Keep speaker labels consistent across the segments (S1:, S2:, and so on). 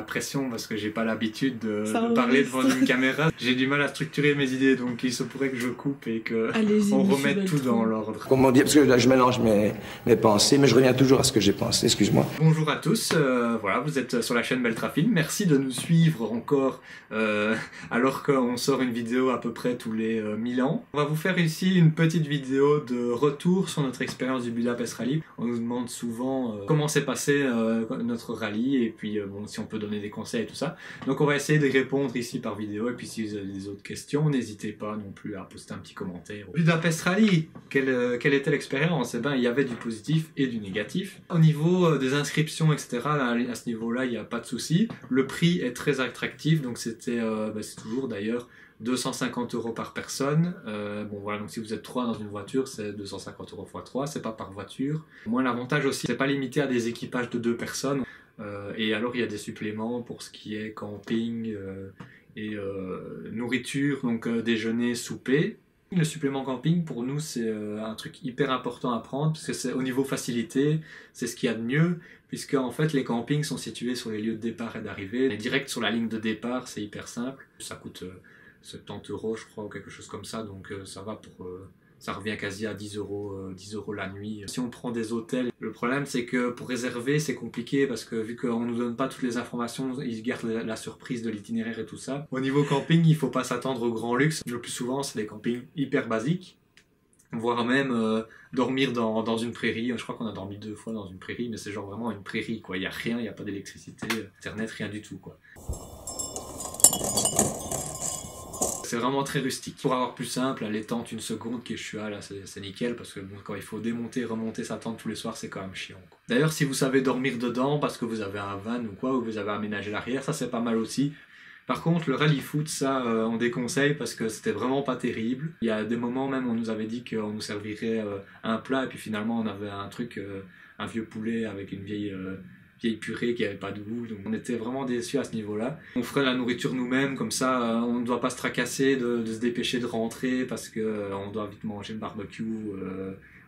S1: pression parce que j'ai pas l'habitude de parler devant une caméra. J'ai du mal à structurer mes idées, donc il se pourrait que je coupe et qu'on remette tout dans l'ordre.
S2: Comment dire, parce que là je mélange mes pensées, mais je reviens toujours à ce que j'ai pensé, excuse-moi.
S1: Bonjour à tous, voilà, vous êtes sur la chaîne Beltrafilm. Merci de nous suivre encore alors qu'on sort une vidéo à peu près tous les 1000 ans. On va vous faire ici une petite vidéo de retour sur notre expérience du Budapest Rally. On nous demande souvent comment s'est passé notre rallye et puis bon, si on peut donner des conseils et tout ça. Donc on va essayer de répondre ici par vidéo, et puis si vous avez des autres questions, n'hésitez pas non plus à poster un petit commentaire. Budapest Rally, quelle était l'expérience? Eh ben, il y avait du positif et du négatif. Au niveau des inscriptions, etc., là, à ce niveau-là, il n'y a pas de souci. Le prix est très attractif, donc c'était, c'est toujours d'ailleurs 250 € par personne. Bon voilà, donc si vous êtes 3 dans une voiture, c'est 250 € x 3, c'est pas par voiture. Moi, l'avantage aussi, c'est pas limité à des équipages de 2 personnes. Et alors, il y a des suppléments pour ce qui est camping et nourriture, donc déjeuner, souper. Le supplément camping, pour nous, c'est un truc hyper important à prendre, parce que c'est au niveau facilité, c'est ce qu'il y a de mieux, puisque en fait, les campings sont situés sur les lieux de départ et d'arrivée. Et direct sur la ligne de départ, c'est hyper simple. Ça coûte 70 € je crois, ou quelque chose comme ça, donc ça va pour... ça revient quasi à 10 € la nuit. Si on prend des hôtels, le problème c'est que pour réserver c'est compliqué parce que vu qu'on nous donne pas toutes les informations, ils gardent la surprise de l'itinéraire et tout ça. Au niveau camping, il faut pas s'attendre au grand luxe. Le plus souvent c'est des campings hyper basiques, voire même dormir dans une prairie. Je crois qu'on a dormi 2 fois dans une prairie, mais c'est genre vraiment une prairie quoi. Il y a rien, il n'y a pas d'électricité, internet, rien du tout quoi. C'est vraiment très rustique. Pour avoir plus simple, les tentes une seconde qui est chua, là c'est nickel, parce que bon, quand il faut démonter, remonter sa tente tous les soirs, c'est quand même chiant. D'ailleurs, si vous savez dormir dedans parce que vous avez un van ou quoi, ou vous avez aménagé l'arrière, ça c'est pas mal aussi. Par contre, le rallye foot, ça on déconseille parce que c'était vraiment pas terrible. Il y a des moments même où on nous avait dit qu'on nous servirait un plat, et puis finalement on avait un truc, un vieux poulet avec une vieille purée qui avait pas de goût, donc on était vraiment déçus à ce niveau-là. On ferait la nourriture nous-mêmes, comme ça on ne doit pas se tracasser de se dépêcher de rentrer parce que on doit vite manger le barbecue,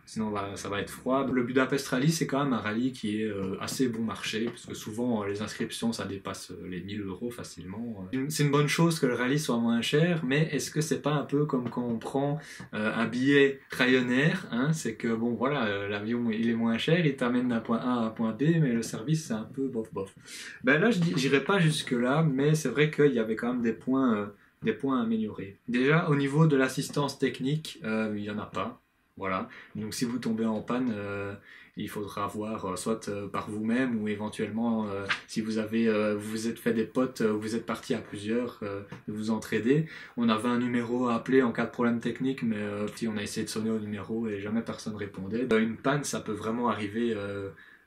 S1: sinon ça va être froid. Le Budapest Rally, c'est quand même un rallye qui est assez bon marché, parce que souvent les inscriptions ça dépasse les 1000 € facilement. C'est une bonne chose que le rallye soit moins cher, mais est-ce que c'est pas un peu comme quand on prend un billet Ryanair, hein? C'est que bon voilà, l'avion il est moins cher, il t'amène d'un point A à un point B, mais le service c'est un peu bof bof. Ben là j'irai pas jusque là, mais c'est vrai qu'il y avait quand même des points à améliorer. Déjà au niveau de l'assistance technique, il y en a pas. Voilà, donc si vous tombez en panne, il faudra voir soit par vous-même, ou éventuellement si vous vous êtes fait des potes, vous êtes partis à plusieurs, de vous entraider. On avait un numéro à appeler en cas de problème technique, mais on a essayé de sonner au numéro et jamais personne répondait. Une panne, ça peut vraiment arriver.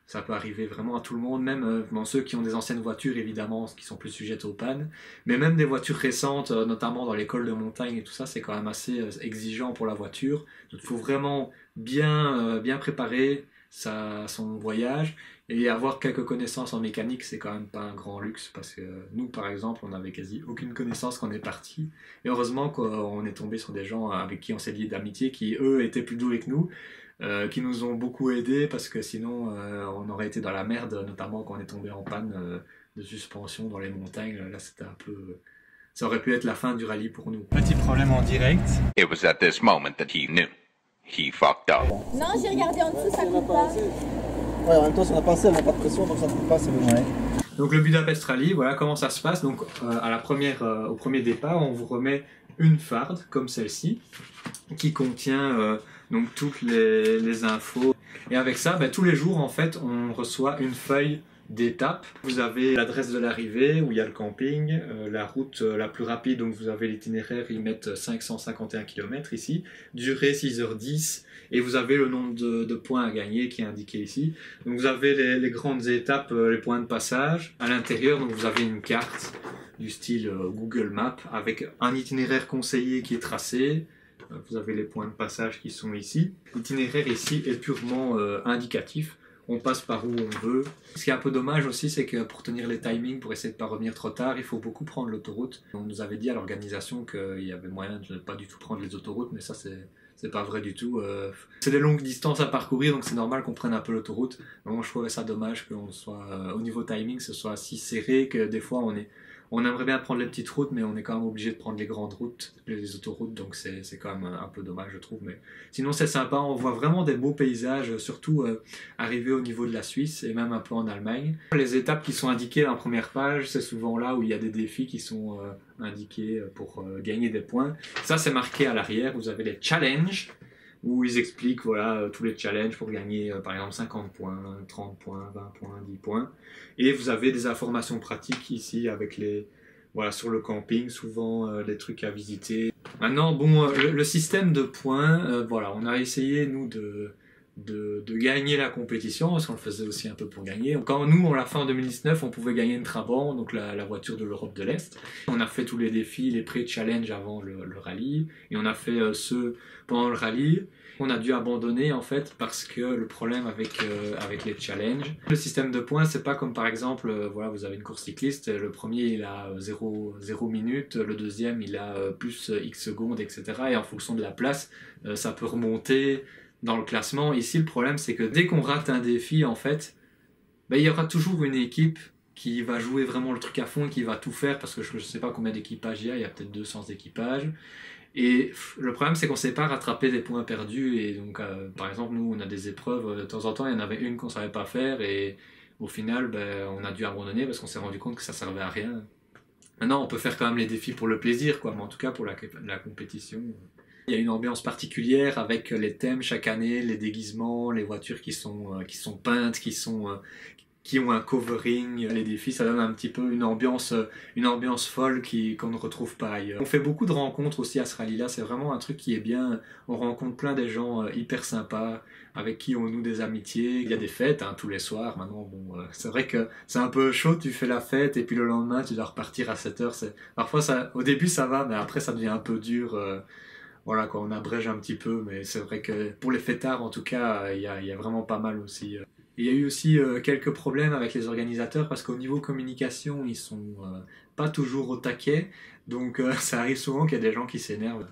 S1: Ça peut arriver vraiment à tout le monde, même ceux qui ont des anciennes voitures, évidemment, qui sont plus sujettes aux pannes. Mais même des voitures récentes, notamment dans les cols de montagne et tout ça, c'est quand même assez exigeant pour la voiture. Donc il faut vraiment bien préparer son voyage. Et avoir quelques connaissances en mécanique, c'est quand même pas un grand luxe, parce que nous, par exemple, on n'avait quasi aucune connaissance quand on est parti. Et heureusement qu'on est tombé sur des gens avec qui on s'est lié d'amitié, qui eux étaient plus doués que nous, qui nous ont beaucoup aidés, parce que sinon on aurait été dans la merde, notamment quand on est tombé en panne de suspension dans les montagnes. Là c'était un peu... ça aurait pu être la fin du rallye pour nous. Petit problème en direct.
S3: It was at this moment that he knew. He fucked up.
S4: Non, j'ai regardé en dessous, ça coupe pas.
S5: Ouais, en même temps, si on a passé, on n'a pas de pression, donc ça ne coupe pas, c'est logique.
S1: Donc le Budapest Rally, voilà comment ça se passe. Donc au premier départ, on vous remet une farde comme celle-ci, qui contient donc toutes les infos. Et avec ça, tous les jours en fait, on reçoit une feuille d'étapes. Vous avez l'adresse de l'arrivée où il y a le camping, la route la plus rapide, donc vous avez l'itinéraire, ils mettent 551 km ici, durée 6h10, et vous avez le nombre de points à gagner qui est indiqué ici. Donc vous avez les grandes étapes, les points de passage. À l'intérieur, donc vous avez une carte du style Google Maps avec un itinéraire conseillé qui est tracé. Vous avez les points de passage qui sont ici. L'itinéraire ici est purement indicatif. On passe par où on veut. Ce qui est un peu dommage aussi, c'est que pour tenir les timings, pour essayer de ne pas revenir trop tard, il faut beaucoup prendre l'autoroute. On nous avait dit à l'organisation qu'il y avait moyen de ne pas du tout prendre les autoroutes, mais ça C'est pas vrai du tout. C'est des longues distances à parcourir, donc c'est normal qu'on prenne un peu l'autoroute. Moi, je trouvais ça dommage qu'on soit, au niveau timing, ce soit si serré que des fois on aimerait bien prendre les petites routes, mais on est quand même obligé de prendre les grandes routes, les autoroutes, donc c'est quand même un peu dommage, je trouve. Mais sinon, c'est sympa. On voit vraiment des beaux paysages, surtout arriver au niveau de la Suisse et même un peu en Allemagne. Les étapes qui sont indiquées en première page, c'est souvent là où il y a des défis qui sont indiqués pour gagner des points. Ça, c'est marqué à l'arrière. Vous avez les challenges, où ils expliquent voilà, tous les challenges pour gagner par exemple 50 points, 30 points, 20 points, 10 points. Et vous avez des informations pratiques ici avec les, voilà, sur le camping, souvent les trucs à visiter. Maintenant, bon, le système de points, voilà, on a essayé nous de gagner la compétition, parce qu'on le faisait aussi un peu pour gagner. Quand nous, on l'a fait en 2019, on pouvait gagner une Trabant, donc la voiture de l'Europe de l'Est. On a fait tous les défis, les pré-challenges avant le rallye, et on a fait ceux pendant le rallye. On a dû abandonner en fait parce que le problème avec les challenges, le système de points, c'est pas comme par exemple, voilà, vous avez une course cycliste, le premier il a 0 minutes, le deuxième il a plus X secondes, etc. Et en fonction de la place, ça peut remonter dans le classement. Ici, le problème, c'est que dès qu'on rate un défi, en fait, ben, il y aura toujours une équipe qui va jouer vraiment le truc à fond et qui va tout faire, parce que je ne sais pas combien d'équipages il y a peut-être 200 équipages. Et le problème, c'est qu'on ne sait pas rattraper des points perdus. Et donc, par exemple, nous, on a des épreuves, de temps en temps, il y en avait une qu'on ne savait pas faire, et au final, ben, on a dû abandonner parce qu'on s'est rendu compte que ça ne servait à rien. Maintenant, on peut faire quand même les défis pour le plaisir, quoi, mais en tout cas, pour la compétition... Il y a une ambiance particulière avec les thèmes chaque année, les déguisements, les voitures qui sont peintes, qui ont un covering, les défis, ça donne un petit peu une ambiance folle qu'on ne retrouve pas ailleurs. On fait beaucoup de rencontres aussi à ce rallye-là, c'est vraiment un truc qui est bien, on rencontre plein de gens hyper sympas, avec qui on noue des amitiés. Il y a des fêtes tous les soirs, maintenant bon, c'est vrai que c'est un peu chaud, tu fais la fête et puis le lendemain tu dois repartir à 7h. Parfois au début ça va, mais après ça devient un peu dur. Voilà, quoi, on abrège un petit peu, mais c'est vrai que pour les fêtards, en tout cas, il y a vraiment pas mal aussi. Il y a eu aussi quelques problèmes avec les organisateurs, parce qu'au niveau communication, ils sont pas toujours au taquet, donc ça arrive souvent qu'il y a des gens qui s'énervent.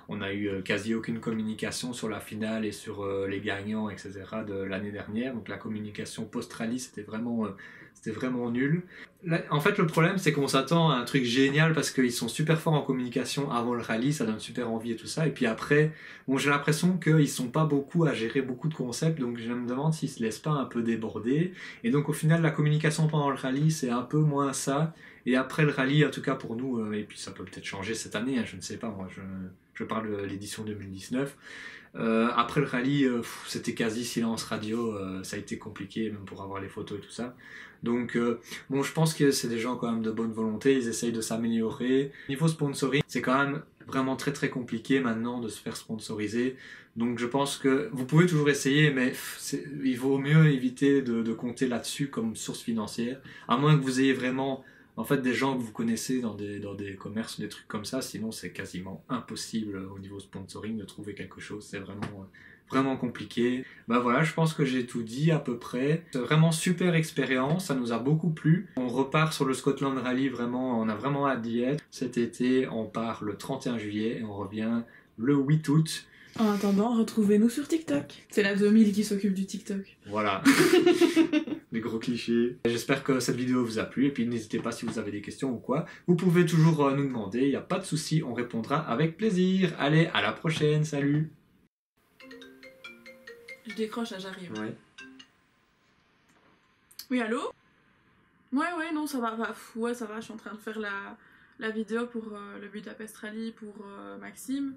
S1: On a eu quasi aucune communication sur la finale et sur les gagnants, etc. de l'année dernière, donc la communication post-rallye, c'était vraiment nul. Là, en fait, le problème, c'est qu'on s'attend à un truc génial parce qu'ils sont super forts en communication avant le rallye, ça donne super envie et tout ça. Et puis après, bon, j'ai l'impression qu'ils sont pas beaucoup à gérer beaucoup de concepts, donc je me demande s'ils se laissent pas un peu déborder. Et donc au final, la communication pendant le rallye, c'est un peu moins ça. Et après le rallye, en tout cas pour nous, et puis ça peut peut-être changer cette année, hein, je ne sais pas, moi je parle de l'édition 2019. Après le rallye, c'était quasi silence radio, ça a été compliqué même pour avoir les photos et tout ça. Donc bon, je pense que c'est des gens quand même de bonne volonté, ils essayent de s'améliorer. Niveau sponsoring, c'est quand même vraiment très très compliqué maintenant de se faire sponsoriser. Donc je pense que vous pouvez toujours essayer, mais il vaut mieux éviter de compter là-dessus comme source financière, à moins que vous ayez vraiment en fait des gens que vous connaissez dans des commerces, des trucs comme ça. Sinon c'est quasiment impossible au niveau sponsoring de trouver quelque chose, c'est vraiment compliqué. Bah voilà, je pense que j'ai tout dit à peu près. C'est vraiment super expérience, ça nous a beaucoup plu. On repart sur le Scotland Rally, vraiment, on a vraiment hâte d'y être. Cet été, on part le 31 juillet et on revient le 8 août.
S6: En attendant, retrouvez-nous sur TikTok. C'est la 2000 qui s'occupe du TikTok.
S1: Voilà. Les gros clichés. J'espère que cette vidéo vous a plu, et puis n'hésitez pas si vous avez des questions ou quoi. Vous pouvez toujours nous demander, il n'y a pas de souci, on répondra avec plaisir. Allez, à la prochaine, salut.
S6: Je décroche là, j'arrive.
S1: Ouais.
S6: Oui, allô? Ouais, non, ça va. Ouais, ça va, je suis en train de faire la vidéo pour le Budapest Rally pour Maxime.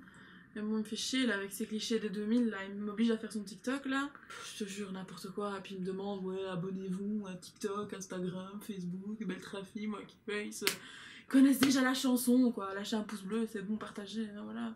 S6: Mais bon, il me fait chier là avec ces clichés des 2000, là, il m'oblige à faire son TikTok là. Je te jure, n'importe quoi. Et puis il me demande, ouais, abonnez-vous à TikTok, Instagram, Facebook, Beltrafi, moi qui paye. Ils connaissent déjà la chanson, quoi. Lâchez un pouce bleu, c'est bon, partagez, hein, voilà.